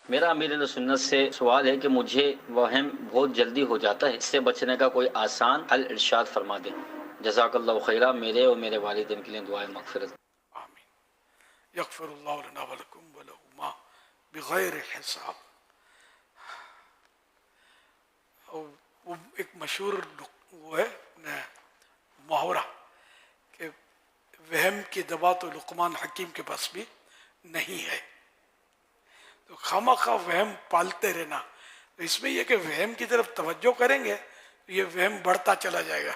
میرا امیر سنت سے سوال ہے کہ مجھے وہم بہت جلدی ہو جاتا ہے، اس سے بچنے کا کوئی آسان حل ارشاد فرما دیں۔ جزاک اللہ خیرہ، میرے اور میرے والدین کے لیے دعائیں مغفرت۔ آمین۔ یغفر اللہ لنا ولکم ولہما بغیر حساب۔ وہ ایک مشہور وہ ہے محاورہ کہ وہم کی دوا تو لقمان حکیم کے پاس بھی نہیں ہے، تو خواہ وہم پالتے رہنا۔ تو اس میں یہ کہ وہم کی طرف توجہ کریں گے تو یہ وہم بڑھتا چلا جائے گا،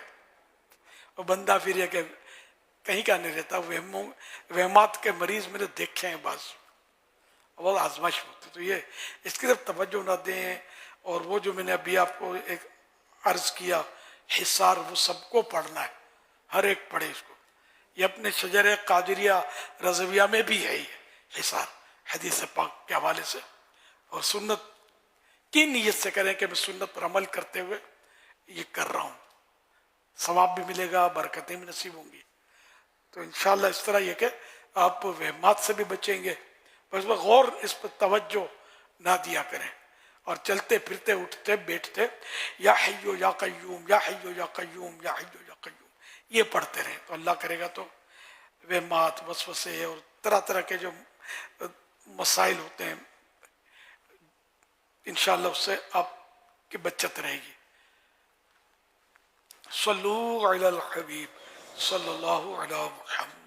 اور بندہ پھر یہ کہ کہیں کا نہیں رہتا۔ وہمات کے مریض میں نے دیکھے ہیں بعض، بہت آزمائش ہوتی، تو یہ اس کی طرف توجہ نہ دیں۔ اور وہ جو میں نے ابھی آپ کو ایک عرض کیا حصار، وہ سب کو پڑھنا ہے، ہر ایک پڑھے اس کو۔ یہ اپنے شجر قادریہ رضویہ میں بھی ہے یہ حصار، حدیث پاک کے حوالے سے۔ اور سنت کی نیت سے کریں کہ میں سنت پر عمل کرتے ہوئے یہ کر رہا ہوں، ثواب بھی ملے گا، برکتیں بھی نصیب ہوں گی۔ تو انشاءاللہ اس طرح یہ کہ آپ وہمات سے بھی بچیں گے، بس وہ غور اس پر توجہ نہ دیا کریں، اور چلتے پھرتے اٹھتے بیٹھتے یا حیو یا قیوم یا حیو یا قیوم یا حیو یا قیوم یہ پڑھتے رہیں، تو اللہ کرے گا تو وہمات، وسوسے اور طرح طرح کے جو مسائل ہوتے ہیں انشاءاللہ اس سے آپ کی بچت رہے گی۔ صلو علی الحبیب صلی اللہ علی محمد۔